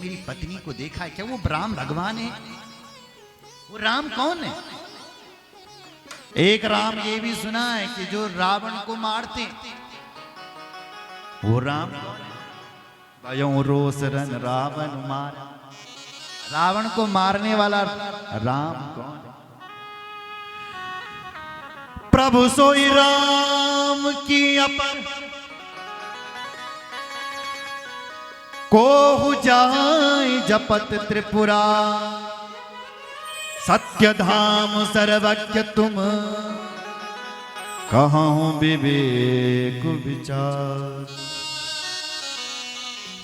मेरी पत्नी को देखा है क्या? वो राम भगवान है? वो राम कौन है? एक राम ये भी सुना है कि जो रावण को मारते वो राम भयो रोस रन रावण मारा। रावण को मारने वाला राम कौन है? प्रभु सोई राम की अपर कोहु जाय जपत त्रिपुरा। सत्य धाम सर्वज्ञ तुम कहूं विवेक विचार।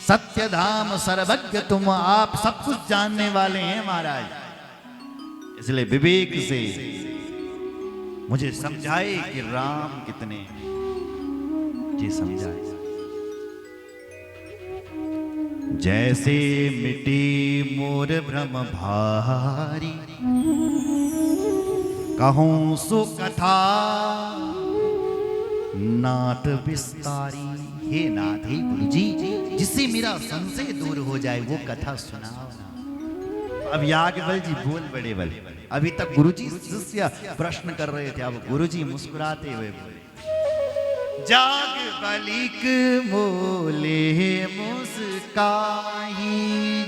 सत्य धाम सर्वज्ञ तुम, आप सब कुछ जानने वाले हैं महाराज, इसलिए विवेक से मुझे समझाए कि राम कितने, जी समझाए। जैसे मिटी मोर भ्रम भारी, कहूं सो कथा नाथ विस्तारी। हे नाथ, हे गुरु जी, जिससे मेरा संशय दूर हो जाए वो कथा सुनाओ ना। अब याज्ञवल्क्य जी बोल बड़े बड़े, अभी तक गुरुजी शिष्य प्रश्न कर रहे थे, अब गुरुजी मुस्कुराते हुए बोले, याज्ञवल्क्य बोले मुस्काई।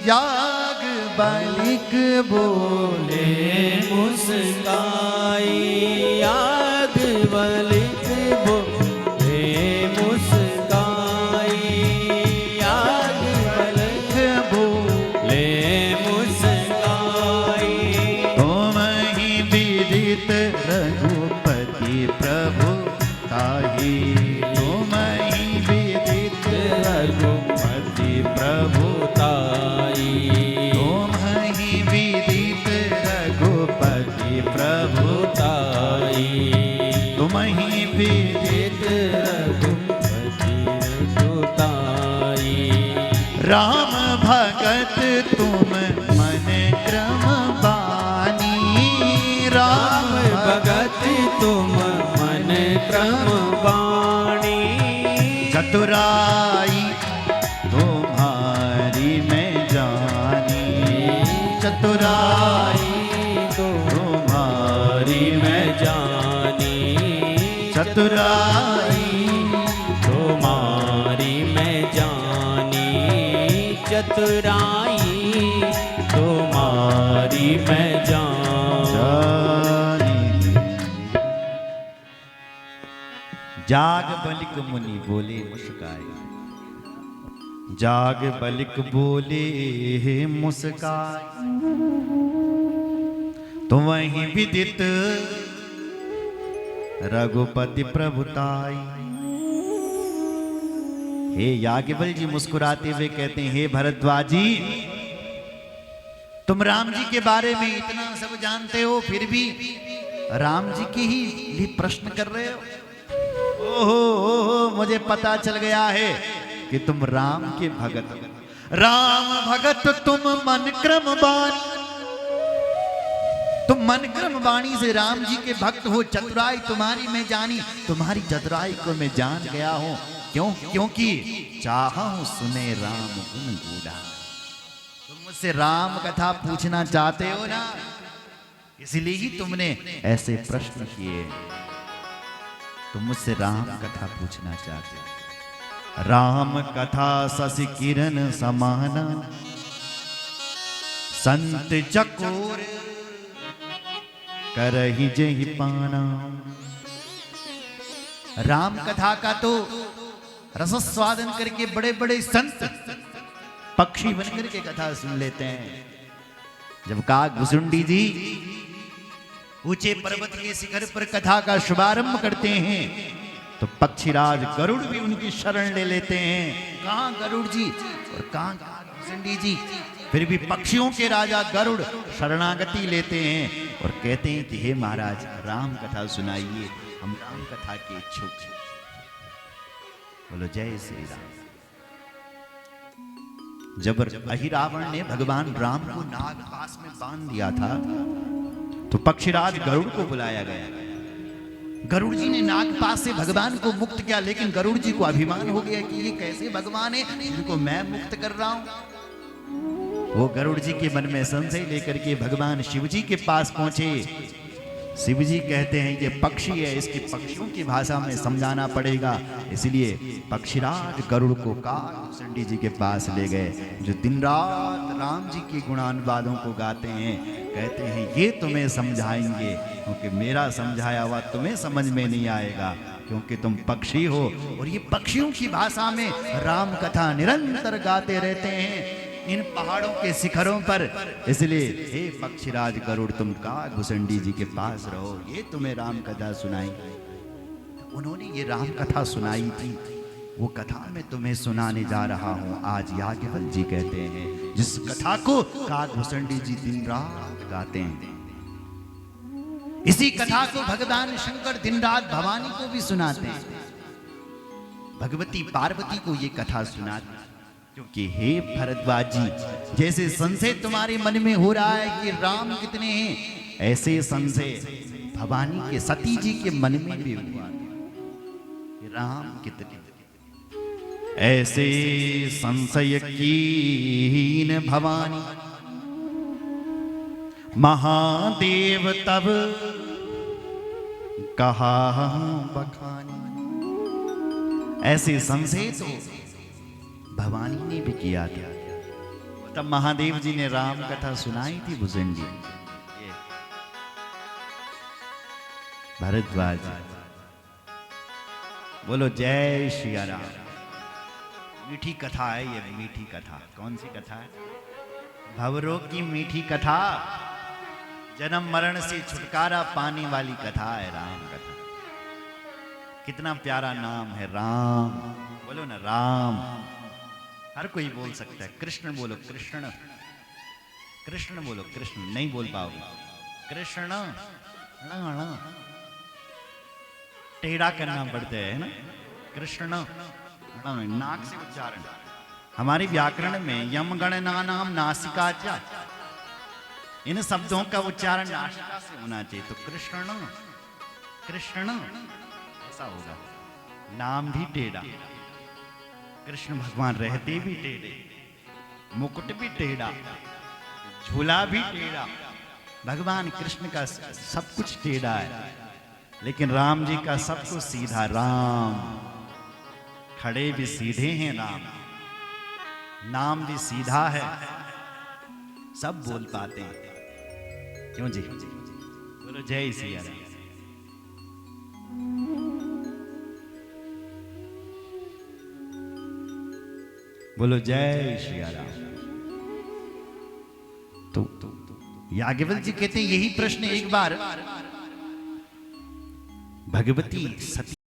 याज्ञवल्क्य बोले मुस्काई। याज्ञवल्क्य बोले मुस्काई। याज्ञवल्क्य बोले मुस्काई। तुम ही विदित रघुपति प्रभु ताहि। तुम ही विदित रघुपति प्रभु ताई। तुम ही विदित रघुपति प्रभु ताई। तुम ही विदित रघुपति ताई। राम भगत तुम मन क्रम बानी। राम भगत तुम मन क्रम बाणी। चतुराई तुम्हारी मैं जानी। चतुराई तुम्हारी मैं जानी। चतुराई तुम्हारी मैं जानी। चतुराई तुम्हारी मैं जानी। याज्ञवल्क्य मुनि बोले मुस्काए। याज्ञवल्क्य बोले मुस्काए। तुम वही विदित रघुपति प्रभुताई। हे याज्ञवल्क्य जी मुस्कुराते हुए कहते हैं, हे भरद्वाज जी, तुम राम जी के बारे में इतना सब जानते हो, फिर भी राम जी के ही लिए प्रश्न कर रहे हो। ओहो, मुझे पता चल गया है कि तुम राम के भगत हो। राम भगत तुम मन क्रम बानी। तुम मन क्रम बाणी से राम जी के भक्त हो। चतुराई तुम्हारी मैं जानी। तुम्हारी चतुराई को मैं जान गया हूं। क्यों? क्योंकि चाहूं सुने राम गुण गूढ़ा। तुम मुझसे राम कथा पूछना चाहते हो ना, इसलिए ही तुमने ऐसे प्रश्न किए। तुम मुझसे राम कथा पूछना चाहते हो। राम कथा शशि किरण समाना। संत चकोर करहि जेहि पाना। राम कथा का तो रसस्वादन करके बड़े बड़े संत पक्षी बनकर के कथा सुन लेते हैं। जब काकभुसुंडी जी ऊंचे पर्वत के शिखर पर कथा का शुभारंभ करते हैं तो पक्षीराज गरुड़ भी उनकी शरण ले लेते हैं। कहां गरुड़ जी और कहां काकभुसुंडी जी, फिर भी पक्षियों के राजा गरुड़ शरणागति लेते हैं और कहते हैं कि हे महाराज, राम कथा सुनाइए, हम राम कथा के इच्छुक हैं। बोलो जय श्री राम। जब अहिरावण ने भगवान राम को नागपाश में बांध दिया था तो पक्षीराज गरुड़ को बुलाया गया। गरुड़ जी ने नागपाश से भगवान को मुक्त किया, लेकिन गरुड़ जी को अभिमान हो गया कि ये कैसे भगवान है जिनको मैं मुक्त कर रहा हूं। वो गरुड़ जी के मन में संशय लेकर के भगवान शिव जी के पास पहुंचे। शिव जी कहते हैं ये पक्षी है, इसकी पक्षियों की भाषा में समझाना पड़ेगा। इसलिए पक्षीराज गरुड़ को काकभूषुंडी जी के पास ले गए, जो दिन रात राम जी के गुणानुवादों को गाते हैं। कहते हैं ये तुम्हें समझाएंगे, क्योंकि मेरा समझाया हुआ तुम्हें समझ में नहीं आएगा, क्योंकि तुम पक्षी हो। और ये पक्षियों की भाषा में राम कथा निरंतर गाते रहते हैं इन पहाड़ों के शिखरों पर। इसलिए हे पक्षीराज गरुड़, तुम काकभूषुंडी जी के पास रहो, ये तुम्हें राम कथा सुनाई। उन्होंने ये राम कथा सुनाई थी, वो कथा मैं तुम्हें सुनाने जा रहा हूं। आज याज्ञवल्क्य जी कहते हैं जिस कथा को काकभूषुंडी जी दिन रात गाते हैं, इसी कथा को भगवान शंकर दिन रात भवानी को भी सुनाते हैं, भगवती पार्वती को ये कथा सुनाते हैं। क्योंकि हे भरद्वाज जी, जैसे संशय तुम्हारे मन में हो रहा है कि राम कितने हैं, ऐसे संशय भवानी के सती जी के मन में भी हुआ कि राम कितने। ऐसे संशय कीन भवानी, महादेव तब कहा बखानी। ऐसे संशय तो भवानी ने भी किया था। तब महादेव जी ने राम कथा सुनाई थी भूषण जी। भरद्वाज बोलो जय श्री राम। मीठी कथा है ये, मीठी कथा। कौन सी कथा है? भवरोग की मीठी कथा, जन्म मरण से छुटकारा पाने वाली कथा है राम कथा। कितना प्यारा नाम है राम। बोलो ना राम। हर कोई बोल सकता है। कृष्ण बोलो, कृष्ण। कृष्ण बोलो, कृष्ण। नहीं बोल पाओगे। कृष्ण टेढ़ा करना पड़ता है ना, कृष्ण नाक से उच्चारण। हमारे व्याकरण में यम गणना नाम नासिका च, इन शब्दों का उच्चारण नासिका से होना चाहिए। तो कृष्ण कृष्ण ऐसा होगा। नाम भी टेढ़ा, कृष्ण भगवान रहते भी टेढ़े, मुकुट भी टेढ़ा, झूला भी टेढ़ा। भगवान कृष्ण का सब कुछ टेढ़ा है, लेकिन राम जी का सब कुछ सीधा। राम खड़े भी सीधे हैं, राम नाम भी सीधा है, सब बोल पाते हैं। क्यों जी? बोलो जय सिया राम। बोलो जय श्री राम। तो याज्ञवल्क्य जी कहते हैं यही प्रश्न एक बार भगवती सती